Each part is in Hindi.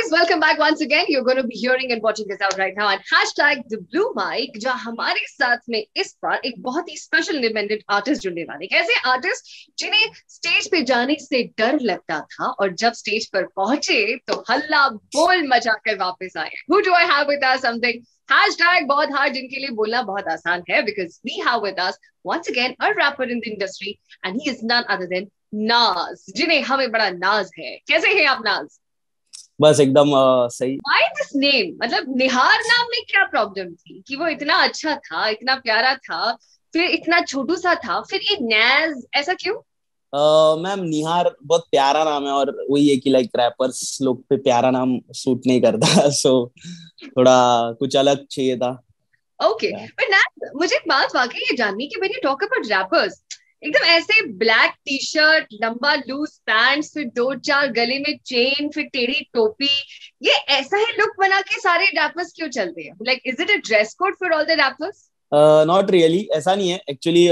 guys, welcome back once again. You're going to be hearing and watching this out right now on hashtag the blue mic, जहाँ हमारे साथ में इस बार एक बहुत ही स्पेशल इंडिपेंडेंट आर्टिस्ट जुड़ने वाले हैं। ऐसे आर्टिस्ट जिन्हें स्टेज पे जाने से डर लगता था और जब स्टेज पर पहुंचे तो हल्ला बोल मचाकर वापस आए। Who do I have with us? Something hashtag बहुत हार्ड, जिनके लिए बोलना बहुत आसान है, because we have with us once again a rapper in the industry and he is none other than नाज, जिन्हें हमें बड़ा नाज है। कैसे हैं आप नाज? बस एकदम सही। Why this name? मतलब निहार नाम में क्या प्रॉब्लम थी कि वो इतना अच्छा था, इतना प्यारा था, फिर इतना छोटू सा था, फिर ये नाज ऐसा क्यों? मैम निहार बहुत प्यारा नाम है और वही है कि लाइक रैपर्स लोग पे प्यारा नाम सूट नहीं करता सो थोड़ा कुछ अलग चाहिए था। ओके, बट नाज मुझे एक बात वाकई ये जाननी कि when you talk about rappers, एकदम ऐसे ब्लैक टी शर्ट, लंबा लूज पैंट्स, फिर 2-4 गले में चेन, फिर टेढ़ी टोपी, ये ऐसा ही लुक बना के सारे रैपर्स क्यों चलते हैं? Like is it a dress code for all the rappers? Not really, ऐसा नहीं है एक्चुअली।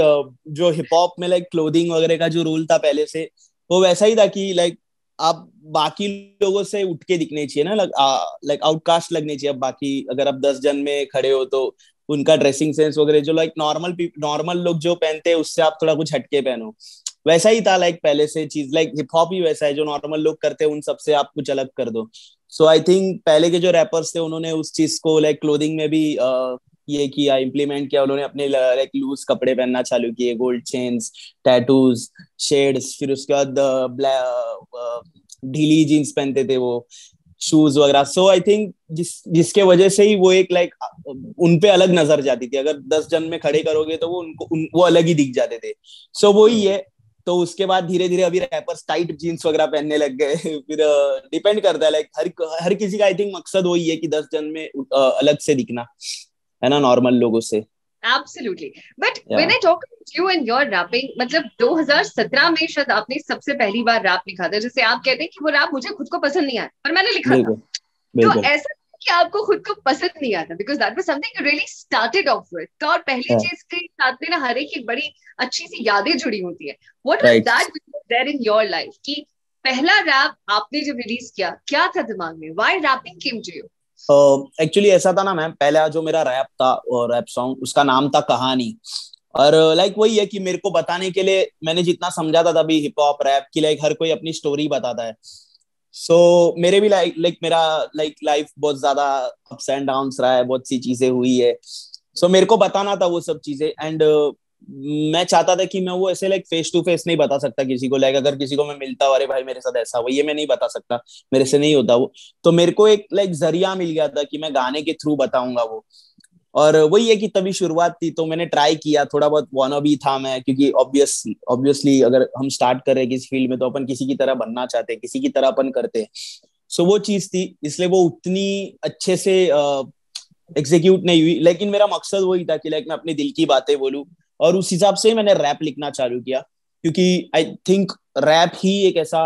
जो हिप हॉप में लाइक क्लोथिंग वगैरह का जो रूल था पहले से, वो वैसा ही था कि लाइक आप बाकी लोगों से उठ के दिखने चाहिए ना, लाइक आउटकास्ट लगने चाहिए। अब बाकी अगर आप 10 जन में खड़े हो तो उनका ड्रेसिंग सेंस वगैरह जो लाइक नॉर्मल लोग जो पहनते हैं उससे आप थोड़ा कुछ हटके पहनो, वैसा ही था। लाइक पहले से चीज लाइक हिप हॉप ही वैसा है, जो नॉर्मल लोग करते हैं उन सबसे आप कुछ अलग कर दो। सो आई थिंक पहले के जो रैपर्स थे उन्होंने उस चीज को लाइक क्लोथिंग में भी ये किया, इम्प्लीमेंट किया। उन्होंने अपने लाइक लूज कपड़े पहनना चालू किए, गोल्ड चेन्स, टैटूज, शेड्स, फिर उसके बाद ढीली जीन्स पहनते थे वो, शूज वगैरह। सो आई थिंक जिसके वजह से ही वो एक लाइक उनपे अलग नजर जाती थी। अगर 10 जन में खड़े करोगे तो वो अलग ही दिख जाते थे। सो वही है। तो उसके बाद धीरे धीरे अभी रैपर्स टाइट जीन्स वगैरह पहनने लग गए फिर डिपेंड करता है, लाइक हर किसी का आई थिंक मकसद वही है कि 10 जन में अलग से दिखना है ना, नॉर्मल लोगों से। Absolutely. But when I talk about you and your rapping, मतलब 2017 में शायद आपने सबसे पहली बार रैप लिखा था, जिसे आप कहते हैं कि वो रैप मुझे खुद को पसंद नहीं आया पर मैंने लिखा था। तो ऐसा कि आपको खुद को पसंद नहीं आता, because that was something you really started off with. तो और पहली चीज के साथ में ना हर एक की बड़ी अच्छी सी यादें जुड़ी होती है। What was that there in your life कि पहला रैप आपने जब रिलीज किया, क्या था दिमाग में? Why rapping came to you? Actually ऐसा था ना मैम, पहला जो मेरा रैप था और रैप सॉन्ग, उसका नाम था कहानी। और लाइक वही है कि मेरे को बताने के लिए मैंने जितना समझा था तभी हिप हॉप रैप की लाइक हर कोई अपनी स्टोरी बताता है। सो मेरे भी लाइक मेरा लाइक लाइफ बहुत ज्यादा अप्स एंड डाउन्स रहा है, बहुत सी चीजें हुई है। सो मेरे को बताना था वो सब चीजें। एंड मैं चाहता था कि मैं वो ऐसे लाइक फेस टू फेस नहीं बता सकता किसी को। लाइक अगर किसी को मैं मिलता हूँ, अरे भाई मेरे साथ ऐसा हुआ, ये मैं नहीं बता सकता, मेरे से नहीं होता वो। तो मेरे को एक लाइक जरिया मिल गया था कि मैं गाने के थ्रू बताऊंगा वो। और वही है कि तभी शुरुआत थी, तो मैंने ट्राई किया। थोड़ा बहुत वानबी था मैं, क्योंकि ऑब्वियसली अगर हम स्टार्ट कर रहे हैं किसी फील्ड में तो अपन किसी की तरह बनना चाहते हैं, किसी की तरह अपन करते हैं। सो वो चीज थी, इसलिए वो उतनी अच्छे से एग्जीक्यूट नहीं हुई। लेकिन मेरा मकसद वही था कि लाइक मैं अपने दिल की बातें बोलूं, और उस हिसाब से मैंने रैप लिखना चालू किया। क्योंकि आई थिंक रैप ही एक ऐसा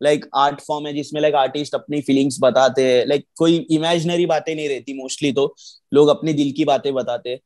लाइक आर्ट फॉर्म है जिसमें लाइक आर्टिस्ट अपनी फीलिंग्स बताते हैं। लाइक कोई इमेजिनरी बातें नहीं रहती, मोस्टली तो लोग अपने दिल की बातें बताते हैं।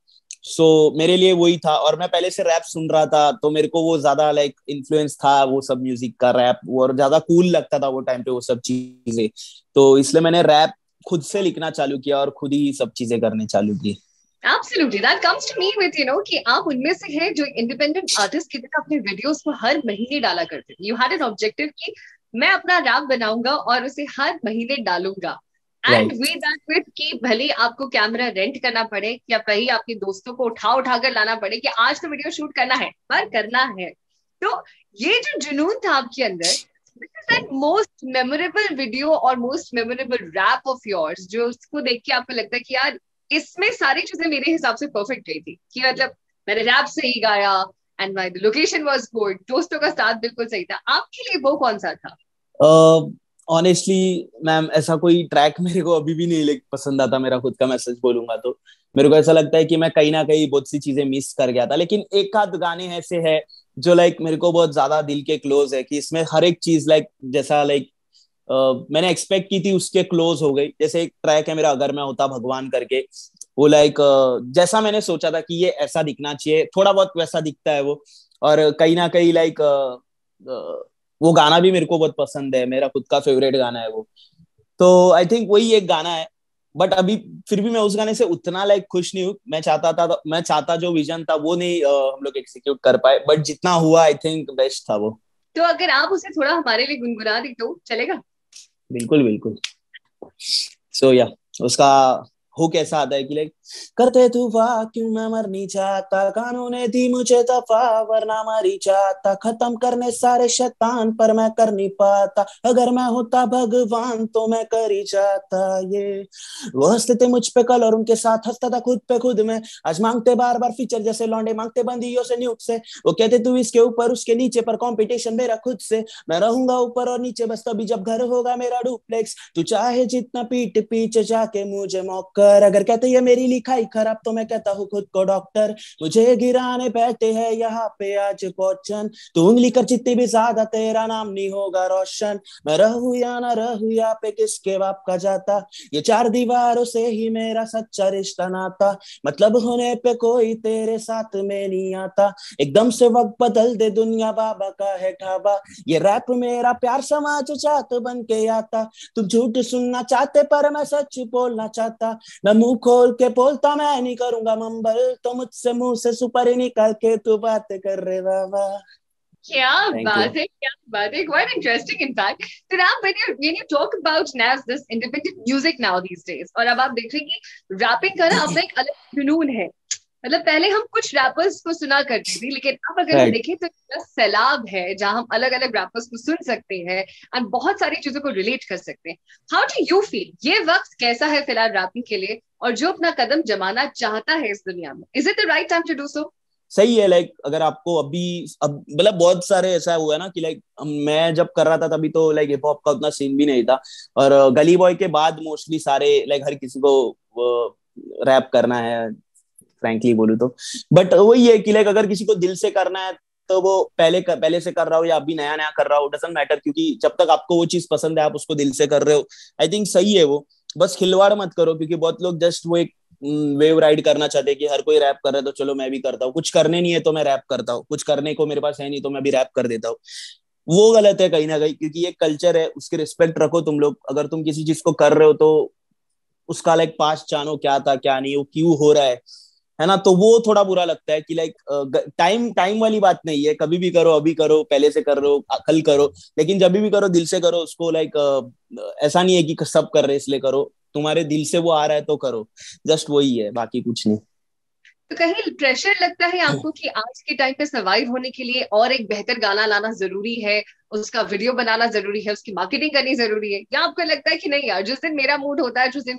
सो मेरे लिए वही था। और मैं पहले से रैप सुन रहा था तो मेरे को वो ज्यादा लाइक इन्फ्लुएंस था वो सब म्यूजिक का, रैप, और ज्यादा कूल लगता था वो टाइम पे वो सब चीजें। तो इसलिए मैंने रैप खुद से लिखना चालू किया और खुद ही सब चीजें करने चालू की। Absolutely, that comes to me with कि आप उनमें से हैं जो इंडिपेंडेंट आर्टिस्ट की तरह अपने वीडियोस को हर महीने डाला करते थे। यू हैड एन ऑब्जेक्टिव कि मैं अपना रैप बनाऊंगा और उसे हर महीने डालूंगा। एंड वी दैट विद कि भले आपको कैमरा रेंट करना पड़े या कहीं आपके दोस्तों को उठा कर लाना पड़े कि आज तो वीडियो शूट करना है, पर करना है। तो ये जो जुनून था आपके अंदर, this is that most memorable video और most memorable rap of yours, जो उसको देख के आपको लगता है कि यार इसमें सारी चीजें मेरे हिसाब से परफेक्ट गई थी, कि मतलब मैंने रैप सही गाया and my location was good, दोस्तों का साथ बिल्कुल सही था। आपके लिए वो कौन सा था? ऑनेस्टली मैम ऐसा कोई ट्रैक मेरे को अभी भी नहीं लाइक पसंद आता। मेरा खुद का मैसेज बोलूंगा तो मेरे को ऐसा लगता है कि मैं कहीं ना कहीं बहुत सी चीजें मिस कर गया था। लेकिन एक आध गाने ऐसे है जो लाइक मेरे को बहुत ज्यादा दिल के क्लोज है, कि इसमें हर एक चीज लाइक जैसा लाइक मैंने एक्सपेक्ट की थी उसके क्लोज हो गई। जैसे एक ट्रैक है मेरा, अगर मैं होता भगवान करके, वो लाइक जैसा मैंने सोचा था कि ये ऐसा दिखना चाहिए, थोड़ा बहुत वैसा दिखता है वो। और कहीं ना कहीं लाइक वो गाना भी मेरे को बहुत पसंद है, मेरा खुद का फेवरेट गाना है वो। तो आई थिंक वही एक गाना है, बट अभी फिर भी मैं उस गाने से उतना लाइक खुश नहीं हूँ। मैं चाहता जो विजन था वो नहीं हम लोग एग्जीक्यूट कर पाए, बट जितना हुआ आई थिंक बेस्ट था वो। तो अगर आप उसे थोड़ा हमारे लिए गुनगुना दी तो चलेगा? बिल्कुल बिल्कुल। सो या उसका हुक ऐसा आता है कि लाइक, करते तू वाह क्यों मैं मर नहीं चाहता, कानून ने दी मुझे दफा वरना मर ही चाहता, खत्म करने सारे शैतान पर मैं कर नहीं पाता, अगर मैं होता भगवान तो मैं कर ही जाता ये। वो हंसते थे मुझ पे कल और उनके साथ हंसता था खुद पे खुद में, आज मांगते बार बार फीचर जैसे लौंडे मांगते बंदियों से न्यूट से, वो कहते तू इसके ऊपर उसके नीचे पर कंपटीशन मेरा खुद से, मैं रहूंगा ऊपर और नीचे बस तभी जब घर होगा मेरा डुप्लेक्स, तू चाहे जितना पीठ पीछे जाके मुझे मौकर, अगर कहते ये मेरी लिखाई खराब तो मैं कहता हूँ खुद को डॉक्टर, मुझे गिराने बैठे हैं यहाँ पे आज क्वेश्चन, तू उंगली कर जितनी भी ज्यादा तेरा नाम नहीं होगा रोशन, मैं रहूं या ना रहूं यहाँ पे किसके बाप का जाता, ये चार दीवारों से ही मेरा सच्चा रिश्ता नाता, मतलब होने पे कोई तेरे साथ में नहीं आता, एकदम से वक्त बदल दे दुनिया बाबा का है ठाबा, ये रैप मेरा प्यार समाज चाहत बन के आता, तुम झूठ सुनना चाहते पर मैं सच बोलना चाहता, मैं मुंह खोल के बोलता मैं नहीं करूंगा मंबल, तो मुझसे मुंह से सुपर निकाल के तू बात कर रहे बाबा। क्या थैंक यू। बात है, क्या बात है, quite interesting in fact. तो now when you talk about now this independent music now these days, और अब आप देख रहे हैं कि रैपिंग का ना अपना एक अलग जुनून है। मतलब पहले हम कुछ रैपर्स को सुना करते थे, लेकिन अब अगर हम राइट। देखें तो इतना सैलाब है जहां हम अलग अलग रैपर्स को सुन सकते हैं एंड बहुत सारी चीजों को रिलेट कर सकते हैं। हाउ डू यू फील, ये वक्त कैसा है फिलहाल रैपिंग के लिए, और जो अपना कदम जमाना चाहता है इस दुनिया में, is it the right time to do so? सही है, लाइक अगर आपको अभी अब मतलब बहुत सारे ऐसा हुआ है ना कि लाइक मैं जब कर रहा था तभी तो लाइक हिप हॉप का उतना सीन भी नहीं था, और गली बॉय के बाद मोस्टली सारे लाइक हर किसी को रैप करना है फ्रैंकली बोलूं तो, बट वही है कि लाइक अगर किसी को दिल से करना है तो वो पहले से कर रहा हो या अभी नया नया कर रहा हो डजंट मैटर, क्योंकि जब तक आपको वो चीज पसंद है आप उसको दिल से कर रहे हो, आई थिंक सही है वो। बस खिलवाड़ मत करो, क्योंकि बहुत लोग जस्ट वो एक वेव राइड करना चाहते हैं कि हर कोई रैप कर रहा है तो चलो मैं भी करता हूँ, कुछ करने नहीं है तो मैं रैप करता हूँ, कुछ करने को मेरे पास है नहीं तो मैं भी रैप कर देता हूँ। वो गलत है कहीं ना कहीं, क्योंकि ये कल्चर है, उसकी रिस्पेक्ट रखो तुम लोग, अगर तुम किसी चीज को कर रहे हो तो उसका लाइक पास्ट जानो क्या था क्या नहीं, वो क्यों हो रहा है ना। तो वो थोड़ा बुरा लगता है कि लाइक टाइम टाइम वाली बात नहीं है, कभी भी करो, अभी करो, पहले से कर रहे हो, कल करो, लेकिन जब भी करो दिल से करो उसको, लाइक ऐसा नहीं है कि सब कर रहे इसलिए करो, तुम्हारे दिल से वो आ रहा है तो करो, जस्ट वही है, बाकी कुछ नहीं। तो कहीं प्रेशर लगता है आपको कि आज के टाइम पे सर्वाइव होने के लिए और एक बेहतर गाना लाना जरूरी है, उसका वीडियो बनाना जरूरी है, उसकी मार्केटिंग करनी जरूरी है, या आपको लगता है कि नहीं यार, जिस दिन मेरा मूड होता है, जिस दिन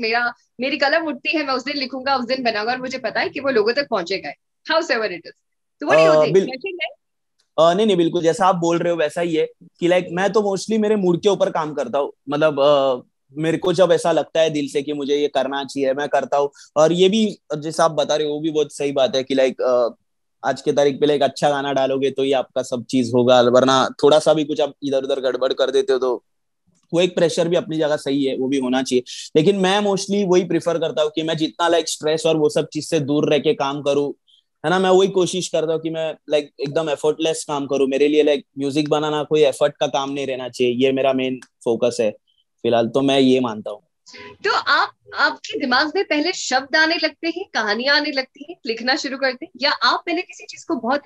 मेरी कलम उठती है, मैं उस दिन लिखूंगा, उस दिन बनाऊंगा, और मुझे पता है कि वो लोगों तक पहुंचेगा, हाउ एवर इट इज? तो what do you think, bill pressure है? नहीं नहीं, बिल्कुल जैसा आप बोल रहे हो वैसा ही है कि लाइक मैं तो मोस्टली मेरे मूड के ऊपर काम करता हूँ, मतलब मेरे को जब ऐसा लगता है दिल से कि मुझे ये करना चाहिए मैं करता हूँ। और ये भी जैसा आप बता रहे हो वो भी बहुत सही बात है कि लाइक आज के तारीख पे लाइक अच्छा गाना डालोगे तो ही आपका सब चीज होगा, वरना थोड़ा सा भी कुछ आप इधर उधर गड़बड़ कर देते हो तो वो एक प्रेशर भी अपनी जगह सही है, वो भी होना चाहिए। लेकिन मैं मोस्टली वही प्रिफर करता हूँ कि मैं जितना लाइक स्ट्रेस और वो सब चीज से दूर रह के काम करूँ, है ना। मैं वही कोशिश करता हूँ कि मैं लाइक एकदम एफर्टलेस काम करूँ, मेरे लिए लाइक म्यूजिक बनाना कोई एफर्ट का काम नहीं रहना चाहिए, ये मेरा मेन फोकस है फिलहाल, तो मैं ये मानता हूँ। तो आपके दिमाग में पहले शब्द आने लगते हैं, कहानियां आने लगती हैं, लिखना शुरू करते हैं, या आप पहले किसी चीज को बहुत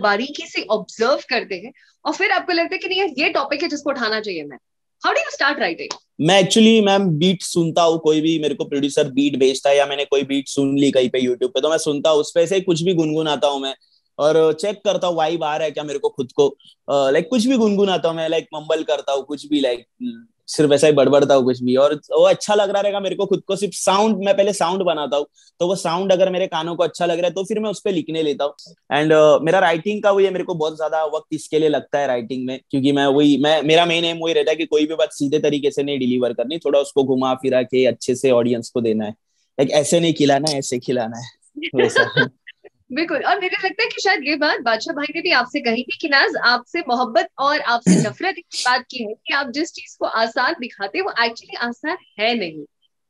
बारीकी से ऑब्जर्व करते हैं और फिर आपको लगता है कि नहीं यार ये टॉपिक है जिसको उठाना चाहिए? मैं, how do you start writing? मैं एक्चुअली मैम बीट सुनता हूँ, कोई भी मेरे को प्रोड्यूसर बीट भेजता है या मैंने कोई बीट सुन ली कहीं पे यूट्यूब पे तो मैं सुनता हूँ, उस पे से कुछ भी गुनगुनाता हूँ मैं, और चेक करता हूँ वाइब आ रहा है क्या मेरे को खुद को, लाइक कुछ भी गुनगुनाता हूँ मैं, लाइक मम्बल करता हूँ कुछ भी, लाइक सिर्फ ऐसा ही बड़बड़ता हूँ कुछ भी, और वो अच्छा लग रहा रहेगा मेरे को खुद को, सिर्फ साउंड मैं पहले साउंड बनाता हूँ, तो वो साउंड अगर मेरे कानों को अच्छा लग रहा है तो फिर मैं उस पर लिखने लेता हूँ। एंड मेरा राइटिंग का वो ये मेरे को बहुत ज्यादा वक्त इसके लिए लगता है राइटिंग में, क्योंकि मैं मेरा मेन एम वही रहता है कि कोई भी बात सीधे तरीके से नहीं डिलीवर करनी, थोड़ा उसको घुमा फिरा के अच्छे से ऑडियंस को देना है, लाइक ऐसे नहीं खिलाना है ऐसे खिलाना है वैसा। बिल्कुल, और मुझे लगता है कि शायद ये बात बादशाह भाई ने भी आपसे कही थी कि नाज आपसे मोहब्बत और आपसे नफरत इस बात की है कि आप जिस चीज को आसान दिखाते वो एक्चुअली आसान है नहीं।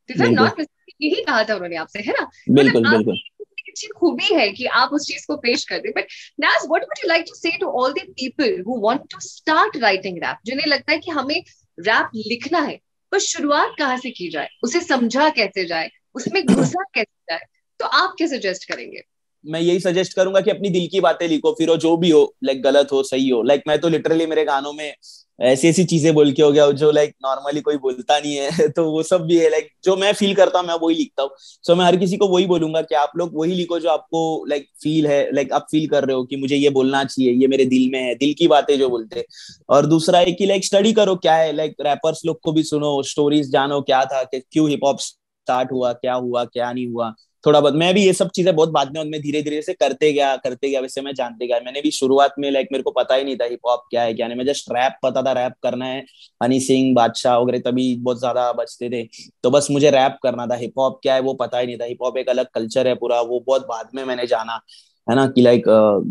बिल्कुल नॉट, यही कहा था उन्होंने आपसे, है ना? मतलब बिल्कुल बिल्कुल। आपकी इतनी अच्छी खूबी है कि आप उस चीज को पेश करते। But Naz, what would you like to say to all the people who want to start writing rap, जिन्हें लगता है कि हमें रैप लिखना है, पर शुरुआत कहाँ से की जाए, उसे समझा कैसे जाए, उसमें घुसा कैसे जाए, तो आप क्या सजेस्ट करेंगे? मैं यही सजेस्ट करूंगा कि अपनी दिल की बातें लिखो, फिर वो जो भी हो, लाइक गलत हो सही हो। लाइक मैं तो लिटरली मेरे गानों में ऐसी ऐसी चीजें बोल के हो गया जो लाइक नॉर्मली कोई बोलता नहीं है तो वो सब भी है, लाइक जो मैं फील करता हूँ मैं वही लिखता हूँ। सो मैं हर किसी को वही बोलूंगा कि आप लोग वही लिखो जो आपको लाइक फील है, लाइक आप फील कर रहे हो कि मुझे ये बोलना चाहिए, ये मेरे दिल में है, दिल की बातें जो बोलते हैं। और दूसरा है कि लाइक स्टडी करो क्या है, लाइक रैपर्स लोग को भी सुनो, स्टोरीज जानो क्या था, कि क्यों हिप हॉप स्टार्ट हुआ क्या नहीं हुआ। थोड़ा बहुत मैं भी ये सब चीजें बहुत बाद में उनमें धीरे धीरे से करते गया वैसे मैं जानते गया। मैंने भी शुरुआत में लाइक मेरे को पता ही नहीं था हिप हॉप क्या है क्या नहीं, मैं जस्ट रैप पता था, रैप करना है। हनी सिंह, बादशाह वगैरह तभी बहुत ज्यादा बजते थे, तो बस मुझे रैप करना था। हिप हॉप क्या है वो पता ही नहीं था, हिप हॉप एक अलग कल्चर है पूरा, वो बहुत बाद में मैंने जाना है ना कि लाइक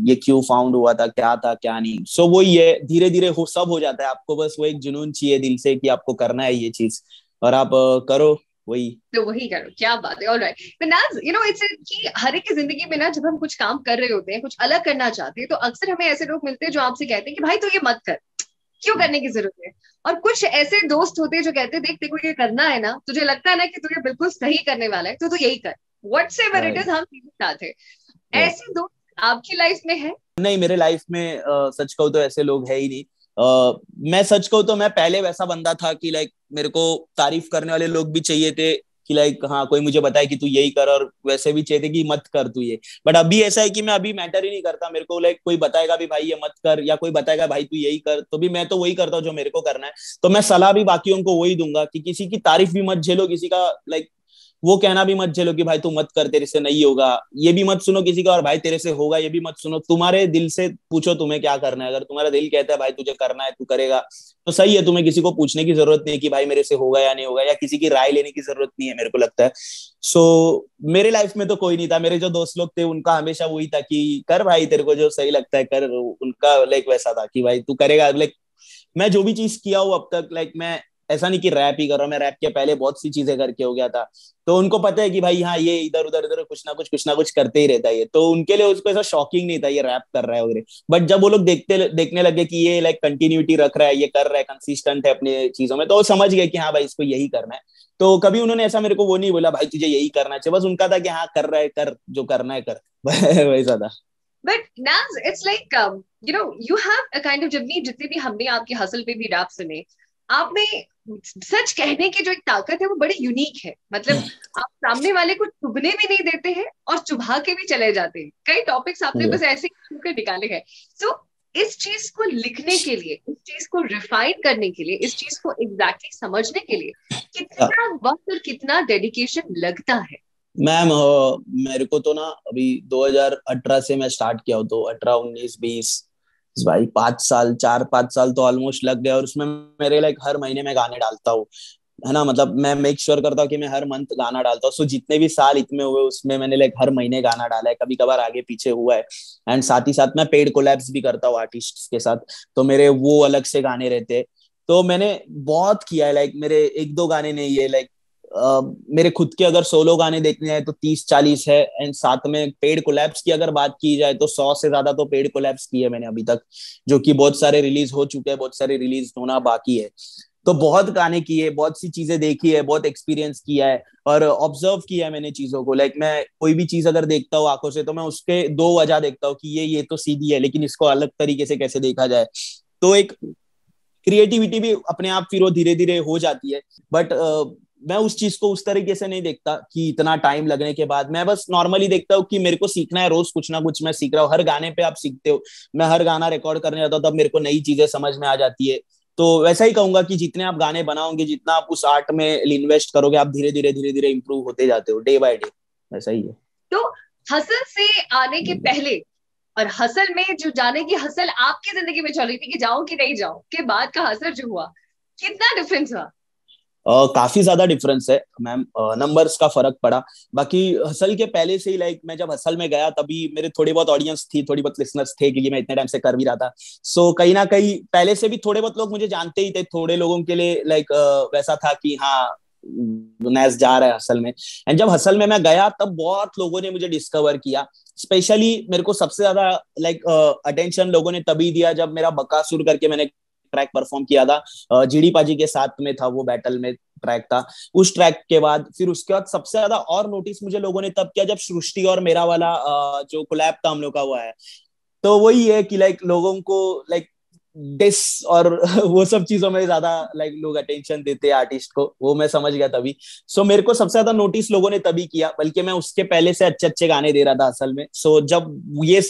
ये क्यों फाउंड हुआ था क्या नहीं। सो वो ये धीरे धीरे हो सब हो जाता है, आपको बस वो एक जुनून चाहिए दिल से कि आपको करना है ये चीज, और आप करो वही। तो वही करो, क्या बात है। ऑलराइट, but Naz, इट्स कि हर एक की जिंदगी में ना, जब हम कुछ काम कर रहे होते हैं, कुछ अलग करना चाहते हैं, तो अक्सर हमें ऐसे लोग मिलते हैं जो आपसे कहते हैं कि भाई तू ये मत कर, क्यों करने की जरूरत है। और कुछ ऐसे दोस्त होते हैं जो कहते हैं देख तेरे को ये करना है ना, तुझे लगता है ना कि तू ये बिल्कुल सही करने वाला है, तो तू यही कर, व्हाटसएवर इट राइट। इज, हम सीधे साथ है। ऐसे दोस्त आपकी लाइफ में है? नहीं, मेरे लाइफ में सच कहूँ तो ऐसे लोग है ही नहीं। मैं सच कहूँ तो मैं पहले वैसा बंदा था कि लाइक मेरे को तारीफ करने वाले लोग भी चाहिए थे कि लाइक हाँ कोई मुझे बताए कि तू यही कर, और वैसे भी चाहिए थे कि मत कर तू ये। बट अभी ऐसा है कि मैं अभी मैटर ही नहीं करता मेरे को, लाइक कोई बताएगा भी भाई ये मत कर, या कोई बताएगा भाई तू यही कर, तो भी मैं तो वही करता हूँ जो मेरे को करना है। तो मैं सलाह भी बाकियों को वही दूंगा कि किसी की तारीफ भी मत झेलो, किसी का लाइक वो कहना भी मत झेलो कि भाई तू मत कर तेरे से नहीं होगा, ये भी मत सुनो किसी का, और भाई तेरे से होगा ये भी मत सुनो। तुम्हारे दिल से पूछो तुम्हें क्या करना है, अगर तुम्हारा दिल कहता है भाई तुझे करना है तू करेगा तो सही है, तुम्हें किसी को पूछने की जरूरत नहीं है कि भाई मेरे से होगा या नहीं होगा, या किसी की राय लेने की जरूरत नहीं है मेरे को लगता है। सो मेरे लाइफ में तो कोई नहीं था, मेरे जो दोस्त लोग थे उनका हमेशा वही था कि कर भाई तेरे को जो सही लगता है कर। उनका लाइक वैसा था कि भाई तू करेगा, लाइक मैं जो भी चीज किया हूँ अब तक, लाइक मैं ऐसा नहीं कि रैप ही कर रहा हूँ, मैं रैप के पहले बहुत सी चीजें करके हो गया था। तो उनको पता है कि भाई हाँ ये इधर उधर कुछ ना कुछ करते ही रहता है ये, तो उनके लिए उसको ऐसा शॉकिंग नहीं था ये रैप कर रहा है वगैरह। बट जब वो लोग देखने लगे कि ये लाइक कंटिन्यूटी रख रहा है, ये कर रहा है, कंसिस्टेंट है अपनी चीजों में, तो वो समझ गए कि हाँ भाई इसको यही करना है। तो कभी उन्होंने ऐसा मेरे को वो नहीं बोला भाई तुझे यही करना चाहिए, बस उनका था कि हाँ कर रहा है कर, जो करना है कर वैसा था। बट नाज it's like you have a kind of, जितने भी हमने आपके हसल पे भी रैप सुने, आप में सच कहने की जो एक ताकत है वो बड़ी यूनिक है। मतलब आप सामने वाले को चुभने भी नहीं देते हैं और चुभा के भी चले जाते हैं। कई टॉपिक्स आपने बस ऐसे ही छू के निकाले हैं। सो इस चीज को लिखने के लिए, इस चीज को रिफाइन करने के लिए, इस चीज को एग्जैक्टली समझने के लिए कितना वक्त और कितना डेडिकेशन लगता है? मैम मेरे को तो ना अभी 2018 से मैं स्टार्ट किया हूँ, तो 18 19 20 भाई 5 साल, 4 5 साल तो ऑलमोस्ट लग गया। और उसमें मेरे लाइक हर महीने में गाने डालता हूँ, है ना, मतलब मैं मेक श्योर करता हूँ कि मैं हर मंथ गाना डालता हूँ। सो जितने भी साल इतने हुए उसमें मैंने लाइक हर महीने गाना डाला है, कभी कभार आगे पीछे हुआ है। एंड साथ ही साथ मैं पेड कोलैब्स भी करता हूँ आर्टिस्ट के साथ, तो मेरे वो अलग से गाने रहते हैं। तो मैंने बहुत किया है, लाइक मेरे एक दो गाने नहीं है, लाइक मेरे खुद के अगर सोलो गाने देखने जाए तो 30 40 है। एंड साथ में पेड कोलैब्स की अगर बात की जाए तो 100 से ज्यादा तो पेड कोलैब्स किए है मैंने अभी तक, जो कि बहुत सारे रिलीज हो चुके हैं, बहुत सारे रिलीज होना बाकी है। तो बहुत गाने किए, बहुत सी चीजें देखी है, बहुत एक्सपीरियंस किया है, और ऑब्जर्व किया है मैंने चीजों को। लाइक मैं कोई भी चीज अगर देखता हूँ आंखों से तो मैं उसके दो वजह देखता हूँ कि ये तो सीधी है लेकिन इसको अलग तरीके से कैसे देखा जाए। तो एक क्रिएटिविटी भी अपने आप फिर वो धीरे धीरे हो जाती है। बट मैं उस चीज को उस तरीके से नहीं देखता कि इतना टाइम लगने के बाद, मैं बस नॉर्मली देखता हूँ कि मेरे को सीखना है, रोज कुछ ना कुछ मैं सीख रहा हूँ। हर गाने पे आप सीखते हो, मैं हर गाना रिकॉर्ड करने जाता हूँ तब मेरे को नई चीजें समझ में आ जाती है। तो वैसा ही कहूंगा कि जितने आप गाने बनाओगे, जितना आप उस आर्ट में इन्वेस्ट करोगे, आप धीरे धीरे इंप्रूव होते जाते हो डे बाय डे। वैसा ही है। तो हसल से आने के पहले और हसल में जो जाने की हसल आपकी जिंदगी में चल रही थी कि जाऊं कि नहीं जाऊं, के बाद का हसल जो हुआ, कितना डिफरेंस हुआ? काफी ज्यादा डिफरेंस है मैम, नंबर्स का फर्क पड़ा। बाकी हसल के पहले से ही लाइक मैं जब हसल में गया तभी मेरे थोड़ी बहुत ऑडियंस थी, थोड़ी बहुत लिसनर्स थे, क्योंकि मैं इतने टाइम से कर भी रहा था। सो कहीं ना कहीं पहले से भी थोड़े बहुत लोग मुझे जानते ही थे, थोड़े लोगों के लिए लाइक वैसा था कि हाँ नैस जा रहा है हसल में। एंड जब हसल में मैं गया तब बहुत लोगों ने मुझे डिस्कवर किया। स्पेशली मेरे को सबसे ज्यादा लाइक अटेंशन लोगों ने तभी दिया जब मेरा बकासुर करके मैंने ट्रैक परफॉर्म किया था, जीडी पाजी के साथ में था वो, बैटल में ट्रैक था। उस ट्रैक के बाद फिर उसके बाद सबसे ज्यादा और नोटिस मुझे लोगों ने तब किया जब सृष्टि और मेरा वाला जो कोलैब था हम लोग का हुआ है। तो वही है कि लाइक लोगों को लाइक डिस और वो सब चीजों में ज्यादा लाइक लोग अटेंशन देते हैं आर्टिस्ट को, वो मैं समझ गया तभी। सो मेरे को सबसे ज्यादा नोटिस लोगों ने तभी किया, बल्कि मैं उसके पहले से अच्छे अच्छे गाने दे रहा था असल में। सो जब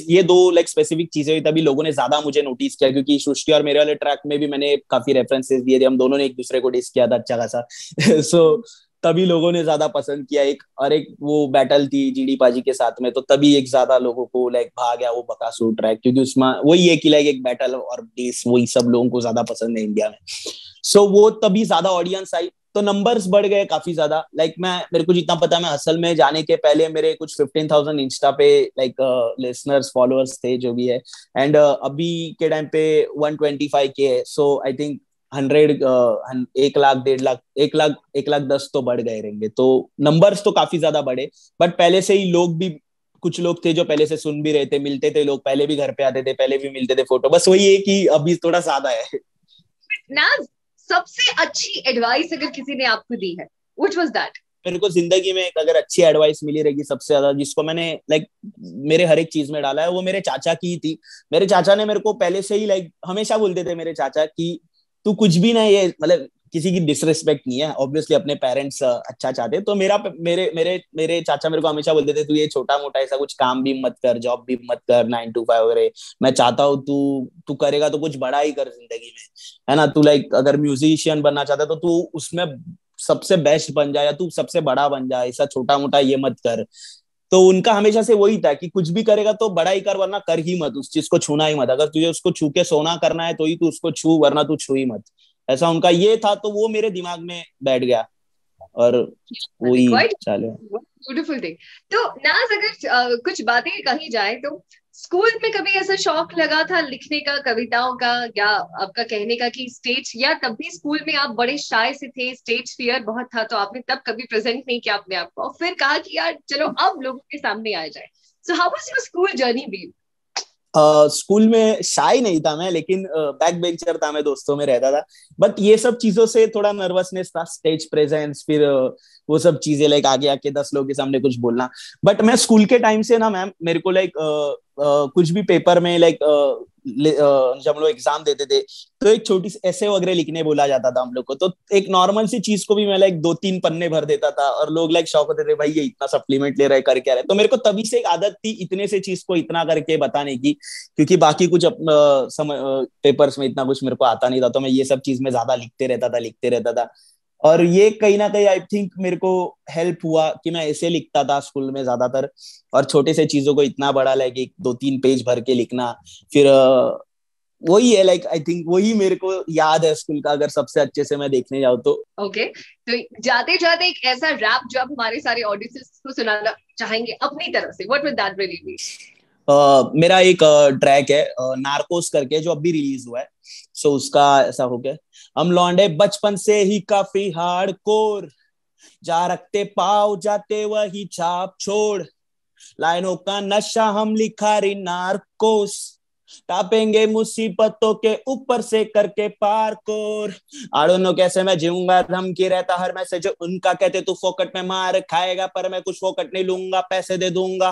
ये दो लाइक स्पेसिफिक चीजें हुई तभी लोगों ने ज्यादा मुझे नोटिस किया, क्योंकि सृष्टि और मेरे वाले ट्रैक में भी मैंने काफी रेफरेंसेस दिए थे, हम दोनों ने एक दूसरे को डिस किया था अच्छा खासा। सो तभी लोगों ने ज्यादा पसंद किया। एक वो बैटल थी जीडी पाजी के साथ में, तो तभी एक ज्यादा लोगों को लाइक भा गया वो बकासूर ट्रैक, क्योंकि उसमें वही है कि लाइक एक बैटल और बेस वही सब लोगों को ज्यादा पसंद है इंडिया में। सो वो तभी ज्यादा ऑडियंस आई, तो नंबर्स बढ़ गए काफी ज्यादा। लाइक मेरे को जितना पता है, मैं असल में जाने के पहले मेरे कुछ 15,000 इंस्टा पे लाइक लिसनर्स फॉलोअर्स थे जो भी है, एंड अभी के टाइम पे 125K है। सो आई थिंक 1,00,000 1,00,000 1,00,000 1,10,000 तो बढ़ गए रहेंगे, तो नंबर्स तो काफी ज्यादा बढ़े। बट पहले से ही लोग भी, कुछ लोग थे जो पहले से सुन भी रहे थे, मिलते थे लोग, पहले भी घर पे आते थे, पहले भी मिलते थे फोटो, बस वही है कि अभी थोड़ा ज्यादा है ना। सबसे अच्छी एडवाइस अगर किसी ने आपको दी है, व्हिच वाज दैट? मेरे को जिंदगी में अगर अच्छी एडवाइस मिली रहेगी सबसे ज्यादा, जिसको मैंने लाइक मेरे हर एक चीज में डाला है, वो मेरे चाचा की ही थी। मेरे चाचा ने मेरे को पहले से ही लाइक हमेशा बोलते थे मेरे चाचा कि तू कुछ भी ना, ये मतलब किसी की डिसरिस्पेक्ट नहीं है, ऑब्वियसली अपने पेरेंट्स अच्छा चाहते हैं, तो मेरे मेरे मेरे चाचा मेरे को हमेशा बोलते थे तू ये छोटा मोटा ऐसा कुछ काम भी मत कर, जॉब भी मत कर 9 to 5 वगैरह। मैं चाहता हूँ तू तू करेगा तो कुछ बड़ा ही कर जिंदगी में, है ना। तू लाइक अगर म्यूजिशियन बनना चाहता है तो तू उसमें सबसे बेस्ट बन जाए, या तू सबसे बड़ा बन जाए, ऐसा छोटा मोटा ये मत कर। तो उनका हमेशा से वही था कि कुछ भी करेगा तो बड़ा ही कर, वरना कर ही मत, उस चीज को छूना ही मत। अगर तुझे उसको छू के सोना करना है तो ही तू उसको छू, वरना तू छू ही मत। ऐसा उनका ये था, तो वो मेरे दिमाग में बैठ गया और वही क्वाइट चले। Beautiful thing. तो नाज, अगर कुछ बातें कही जाए तो स्कूल में कभी ऐसा शौक लगा था लिखने का, कविताओं का, या आपका कहने का कि स्टेज, या तब भी स्कूल में आप बड़े शाय से थे, स्टेज फियर बहुत था, तो आपने तब कभी प्रेजेंट नहीं किया अपने आप को और फिर कहा कि यार चलो अब लोगों के सामने आ जाए? So how was your school journey be? School में शाय नहीं था मैं, लेकिन बैक बेंचर था मैं, दोस्तों में रहता था। बट ये सब चीजों से थोड़ा नर्वसनेस था, स्टेज प्रेजेंस, फिर वो सब चीजें लाइक आगे आके 10 लोगों के सामने कुछ बोलना। बट मैं स्कूल के टाइम से ना मैम, मेरे को लाइक कुछ भी पेपर में लाइक जब हम लोग एग्जाम देते थे तो एक छोटी सी ऐसे वगैरह लिखने बोला जाता था हम लोग को, तो एक नॉर्मल सी चीज को भी मैं लाइक 2-3 पन्ने भर देता था, और लोग लाइक शौक होते थे भाई ये इतना सप्लीमेंट ले रहे कर क्या रहे। तो मेरे को तभी से एक आदत थी इतने से चीज को इतना करके बताने की, क्योंकि बाकी कुछ पेपर्स में इतना कुछ मेरे को आता नहीं था, तो मैं ये सब चीज में ज्यादा लिखते रहता था। और ये कहीं ना कहीं आई थिंक मेरे को हेल्प हुआ कि मैं ऐसे लिखता था स्कूल में ज्यादातर, और छोटे से चीजों को इतना बड़ा लाइक 1-2-3 पेज भर के लिखना। फिर वही है लाइक आई थिंक वही मेरे को याद है स्कूल का, अगर सबसे अच्छे से मैं देखने जाऊँ तो। ओके, तो जाते जाते एक ऐसा रैप जो आप हमारे सारे ऑडियंस को सुनाना चाहेंगे अपनी तरफ से, what would that really be? मेरा एक ट्रैक है नार्कोस करके, जो अभी रिलीज हुआ है। सो उसका ऐसा हो गया, हम लौंडे बचपन से ही काफी हार्डकोर, जा रखते पाव जाते वही छाप छोड़, लाइनों का नशा हम लिखा रही नार्कोस, टापेंगे मुसीबतों के ऊपर से करके पार कोर। आई डोंट नो कैसे मैं जीऊंगा, धमकी रहता हर मैसेज उनका, कहते तू फोकट में मार खाएगा, पर मैं कुछ फोकट नहीं लूंगा, पैसे दे दूंगा।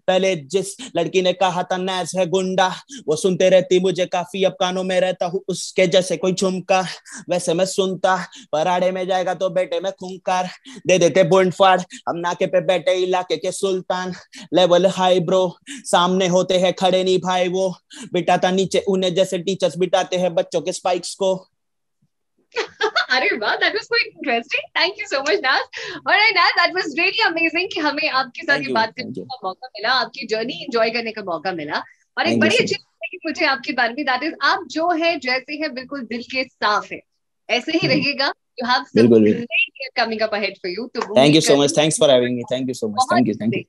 पहले जिस लड़की ने कहा था नैस है गुंडा, वो सुनते रहती मुझे काफी, अब कानों में रहता हूँ उसके जैसे कोई झुमका। वैसे मैं सुनता पराड़े में जाएगा तो बेटे मैं खूंखार, दे देते बुंड फाड़ हम नाके पे बैठे इलाके के सुल्तान। लेवल हाई ब्रो, सामने होते हैं खड़े नहीं भाई, वो बिठाता नीचे उन्हें जैसे टीचर्स बिठाते हैं बच्चों के स्पाइक्स को। अरे वाह, that was quite interesting, thank you so much नाज। ऑलराइट नाज, दैट वाज रियली अमेजिंग कि हमें आपके साथ थैंक ये यू, बात थैंक करने यू, का मौका मिला, आपकी जर्नी एंजॉय करने का मौका मिला, और एक थैंक यू बड़ी सो अच्छी मच। बात है कि मुझे आपके बारे में, दैट इज आप जो है जैसे हैं बिल्कुल दिल के साफ है, ऐसे ही रहिएगा। यू हैव सम बिल्कुल बिल्कुल। Great coming up ahead for you, तो थैंक यू उम्मीद सो करती much, thanks for having me, thank you so much, बहुत थैंक यू, थैंक यू।